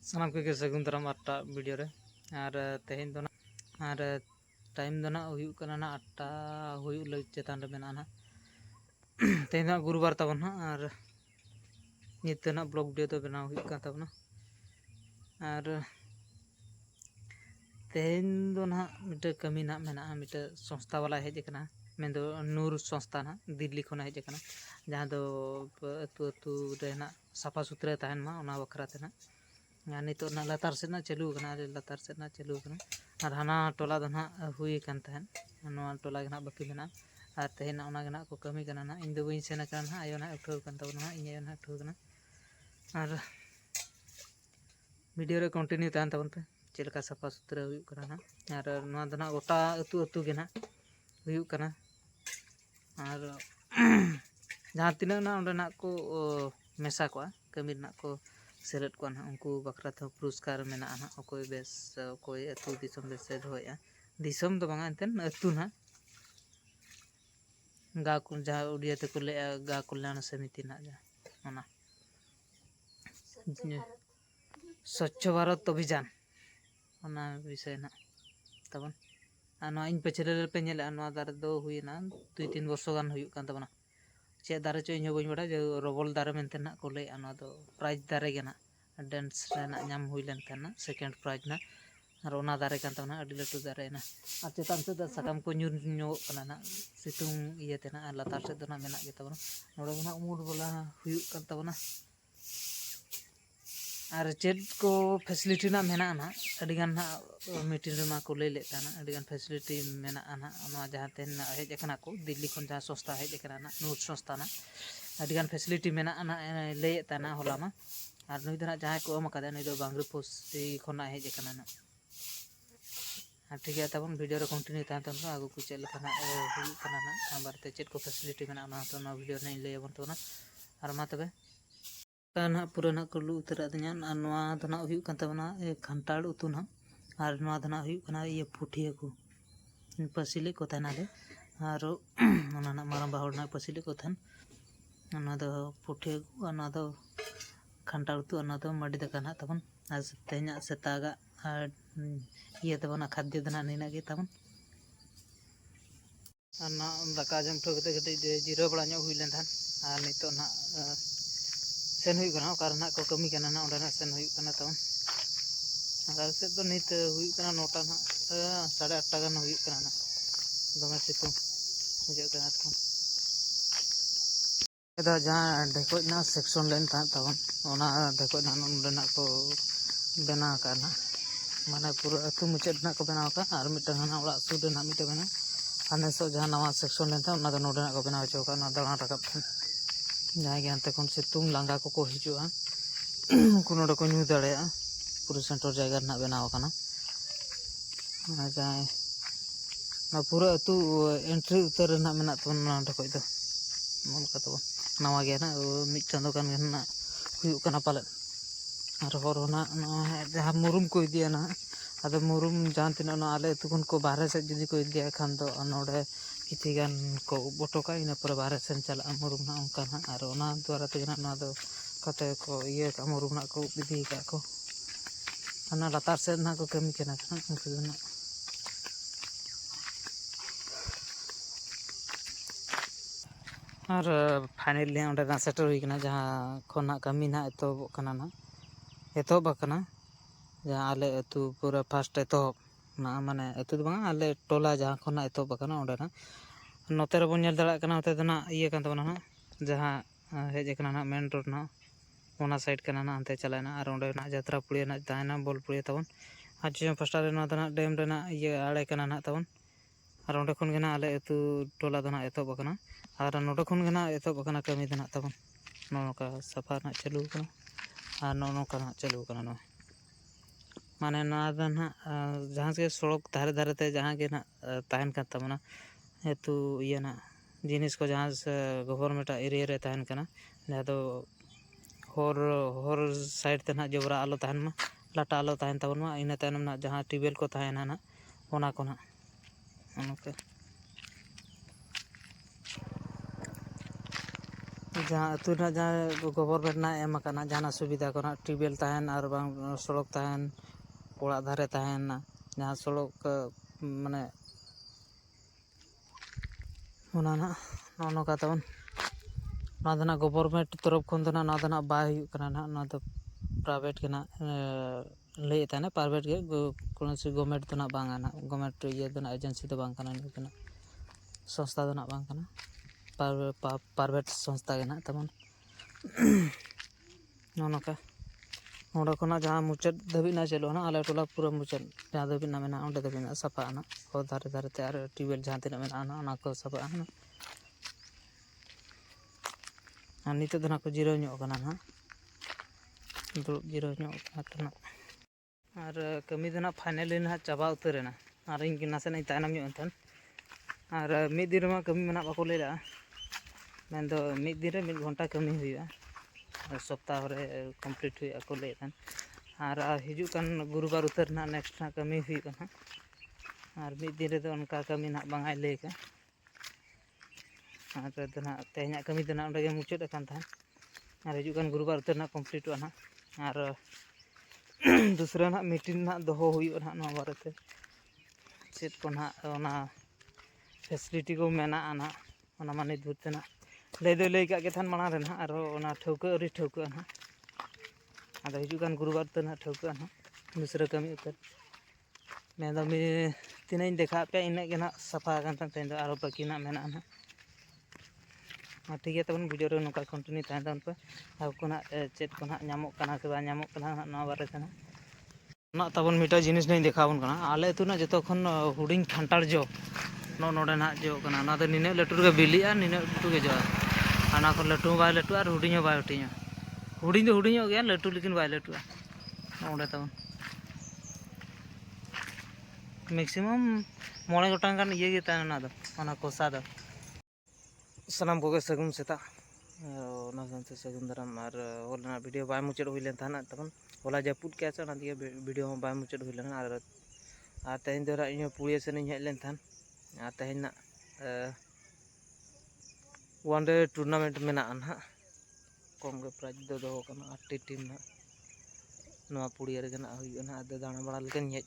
सामान को सागुन दाराम आठटा वीडियो रे और तेहेन दो और टाइम दो ना हुयू कना ना आठटा हुयू लग चेतान रे मेना ना तेहेन दो गुरुवार ताबन ना और नित ना ब्लॉग वीडियो तो बनाव हुयू का ताबना और तेहेन दो ना मिटे कमी ना मेना मिटे संस्था वाला हेज कना मेन दो नूर संस्था ना दिल्ली खना हेज कना जहां दो अतु अतु रे ना साफा सुथरा तहन मा ओना बखरा ते ना नितो ना लतार से ना चालू कना लतार से ना चालू कना और हाना टोला दो ना हुई कान तहन नोआ टोला गना बाकी मेना और तेहेन ओना गना को कमी कना ना इन दो बइन सेना कना ना आयो ना उठाव कान तबना इन आयो ना उठाव कना और वीडियो रे कंटिन्यू तहन तबन पे चेलका साफा सुथरा हुई कना ना और नोआ दो ना गोटा अतु अतु गे ना हुई कना और जहाँ तीना ना ओंडे ना को मेसा को कमी ना को सेलेट को ना उनको बखरा तो पुरस्कार मेना ना अकोय बेस अकोय अतु दिसम बेस दोया दिसम तो बांगा एंतन अतु ना गा को जहाँ उड़िया ते को ले गा कल्याण समिति ना जा ओना स्वच्छ भारत अभियान ओना विषय ना तबन आना इन पछरे पे नेले अनवा दारे दो हुईना 2-3 वर्ष गान हुई कान तबना चे दारे चो इन बइन बड़ा जे रबल दारे मेनते ना को ले अनवा दो प्राइज दारे गे ना डांस रेना नाम हुई लेन तेना सेकंड प्राइज ना और ओना दारे कान तबना अडी लटू दारे ना आ चेतान से द सकाम को न्यूर न्यो कना ना सितुंग इये तेना लतार से दो ना मेना गे तबना नोडे ना उमुर बोला हुई कान तबना और चेड को फैसिलिटी ना मेना ना अडिगान ना मीटिंग रे मा को ले लेता ना अडिगान फैसिलिटी मेना ना ओना जहां तेन हेज एकना को दिल्ली खन जहां संस्था हेज एकना ना नूर संस्था ना अडिगान फैसिलिटी मेना ना लेता ना होला मा और नुई दना जहां को एम कादा नुई दो बांग्री पोस्ट खना हेज एकना ना ठीक है तबन वीडियो रे कंटिन्यू तान तन आगु को चेल कना हुई कना ना नंबर ते चेड को फैसिलिटी मेना ना तो ना वीडियो नहीं ले बन तो ना और मा तबे ना पूरा ना कलू उतरा दिया नवा दना हुई कान तबना खंटाड़ उतु ना और नवा दना हुई कना ये पुठिया को पसिले को थाना ले और ओना ना मारा बाहर ना पसिले को थान ओना दो पुठिया को ओना दो खंटाड़ उतु ओना दो मडी दका ना तबन आज तेना सेतागा ये तबना खाद्य दना निना गे तबन ना दका जम ठो कते कते जीरो बड़ा ᱧᱚᱜ हुई लेन थान और नितो ना सेन हुई कना ओकार ना को कमी कना ना ओंडे ना सेन हुई कना तबन और से तो नित हुई कना 9टा ना 8:30 गान हुई कना ना दमे सितुंग बुझे कना तो एदा जहां ढेको ना सेक्शन लेन था तबन ओना ढेको ना ओंडे ना को बना कना माने पूरा अतु मुचेद ना को बनाव का और मिटन ना ओड़ा सुद ना मिटे बना अने सो जहां नवा सेक्शन लेन था ओना दो नोडे ना को बनाव चो का ना दड़ा रकब जहां गे अंते कोन सितुंग लांगा को हिजुआ कोनो डको न्यू दाड़ेया पूरा सेंटर जगह ना बनाव कना जहां ना पूरा अतु एंट्री उतर ना मेना तो ना डको दो मन का तो नवा गे ना मिट चंदो कान गे ना हुयु कना पाले और होर ना जहां मुरुम को इदिया ना अदो मुरुम जहां तिना ना आले तुकुन को बाहर से जदी को इदिया खान दो नोडे किछि गान को बोटोका इन पर बाहर से चला मुरुम ना उनका ना और ओना द्वारा ते ना दो कते को ये का मुरुम ना को विधि का को अना लतार से ना को कमी केना उनको ना और फाइनली ओंडे ना सेटर हुई कना जहां खोना कमी ना तो कना ना एतो बकना जहां आले अतु पूरा फास्ट एतो ना माने अतु बांगा आले टोला जहां खोना एतो बकना ओंडे ना नोते रे बन नेल दड़ा कना ओते ना इये कान तबना ना जहां हेज कना ना मेन रोड ना ओना साइड कना ना अंते चलाना और ओंडे ना यात्रा पुड़िया ना दायना बोल पुड़िया तबन आज जो फर्स्ट रे ना डैम रे ना ये आड़े कना ना तबन और ओंडे खन गे ना आले अतु टोला दना एतो बकना और नोडे खन गे ना एतो बकना कमी दना तबन नोका सफा ना चालू कना और नोका ना चालू कना ना माने ना दना जहां से सड़क धारे धारे ते जहां गे ना ताहन का तबना हेतु ये ना जिनिस को जहां से गवर्नमेंट एरिया रे ताहन कना जहां दो होर साइड ते ना जबरा आलो ताहन मा लाटा आलो ताहन तबन मा इन ताहन ना जहां टिबेल को ताहन ना ओना को ना ओनके जहाँ अतु जहाँ गवर्नमेंट एम आकाना जहाँ सुविधा को ट्यूबवेल तहन और बांग सड़क तहन ओड़ा धारे तहन जहाँ सड़क माने नौका तबन गवर्नमेंट तरफ खन बाय प्राइवेट के लैत प्राइवेट के गवर्नमेंट तो बांगा गवर्नमेंट ये एजेंसी तो बांग संस्था तो बांग प्राइवेट संस्था के तमन नौका नोड़ा खोना जहाँ मुचाद धाबी चलो आले टोला पूरा मुचाद जहाँ धाबी मेना अंडे धाबी साफा हो धारे धारे और ट्यूबवेल जहाँ तीन मेना को साफा नित को जिराव दुड़ब जिराव और कमी तो फाइनली चाबा उतरना और इन नासे तायनम और मिद दिन में कमी में बाको लैला मैं मिद दिन में 1 घंटा कमी हुआ सप्ताह रे कमप्लीट हुआ को लैन और हिजुकान गुरुवार उतरना नेक्स्ट कमी हुआ और मिद दिन रे उनका कमी ना बांगाय लैका और तेहना कमी तो अंडे मुचाद और हिजुकान गुरुवार उतरना कमप्लीट हुआ और दूसरा ना मीटिंग दोहो हुआ ना बारे चेक को ना फैसिलिटी को मेना नित भूते लै दो लैक मांग रे और ठौका अरी ठौका अब हिजुकान गुरुवार तो ठौका दूसरा कमी उतर मैं तीन देखा पे इन साफा तेज और बाकी मेना ठीक है तब वीडियो रे नौका कंटिन्यू तहन पे आपको चेक को नामों से बामों बारे तब मिटा जिनिस नहीं देखाबन आले अतु जो खन हुडिंग खानटार जो नोडे जो नीना लटू रे बिलिया नीना लटू के जो लटू बै लटू और हुडिंग बै हुटिंग हुडिंग हुडिंग गया लटू लेकिन बै लटूआ नोडे तब मैक्सिमम 9 गोटांग ये कोसा दो सानाम को सगुन सेता सगुन दाराम और हॉलना वीडियो बाय मुचाद हुई लेन तहना तब हॉला जापुद के दिए वीडियो बाय मुचाद हुई लेना और तेहन दो इन पुड़िया सेन हेज लेन तहन और तेहन वन डे टूर्नामेंट में ना कम गे प्राइज दो दो 8टी टीम ना पुड़िया रे हुआ दाणा बड़ा लेकिन हेज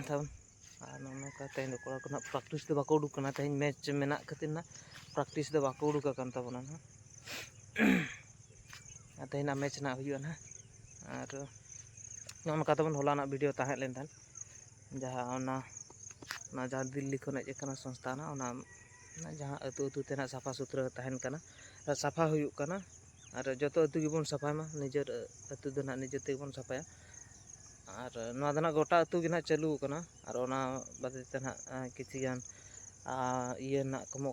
तब नौका तेहन कोड़ा को प्रैक्टिस तो बाको उडुकना तेहन मैच में खातिर प्रैक्टिस तो बाको उडुक तबना तेहना मैच ना हुआ और नौका तब हॉलाना वीडियो तहन लेन जहाँ जहाँ दिल्ली खन हेजना संस्था जहाँ अतु अतु तेना साफा सुथरा तहन साफा हुआ और जो अतु गेबन साफायमा निजर अतु दो निजे तेबन साफाया और गोटा अतु के चालू और बादते किसी गान ये कमो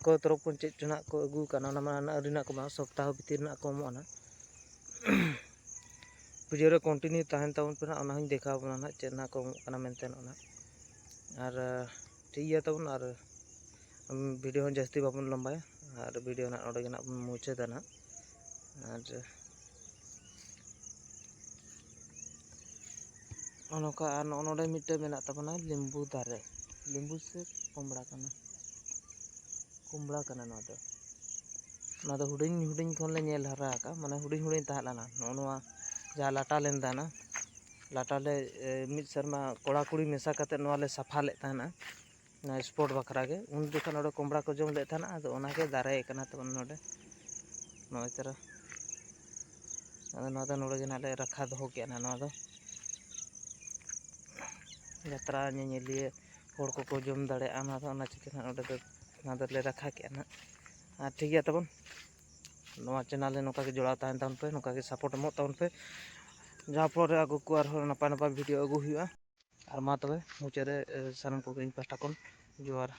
को तरफ को चेक को अगू को सप्ताह भीतर को वीडियो रे कंटिन्यू तहन तब पे देखा बना चेक को मेनते और ठीक है तब और वीडियो जास्ती बाबन लंबाया और वीडियो ना मुचादा और नौका नोडे मिट्टे मेना तबना लिंबू दारे लिंबू से कुमड़ा हुडिंग हुडिंग खन ले नेल हरा का माने हुडिंग हुडिंग तहलाना नोआ जहाँ लाटा लेन दाना लाटा ले मिद शर्मा कोड़ा कुड़ी मेसा करते ले साफा ले तहना स्पोर्ट बखरा के उन जखन नोडे कुमड़ा को जम ले तहना आदो ओनाके दारे कना तब नोडे नोय तरह आदो नोडे के नाले रखा दो के ना यात्रा लिए हर को जम दाड़े चिके रखा के और ठीक है तब चैनल नौका के जोड़ा तहन तब पे नौका के सपोर्ट एमो तब पे जहाँ पर आगू को नपाय नपाय वीडियो अगू हुआ और मा तबे मुचाद सानम को इन पास्टा को जोहार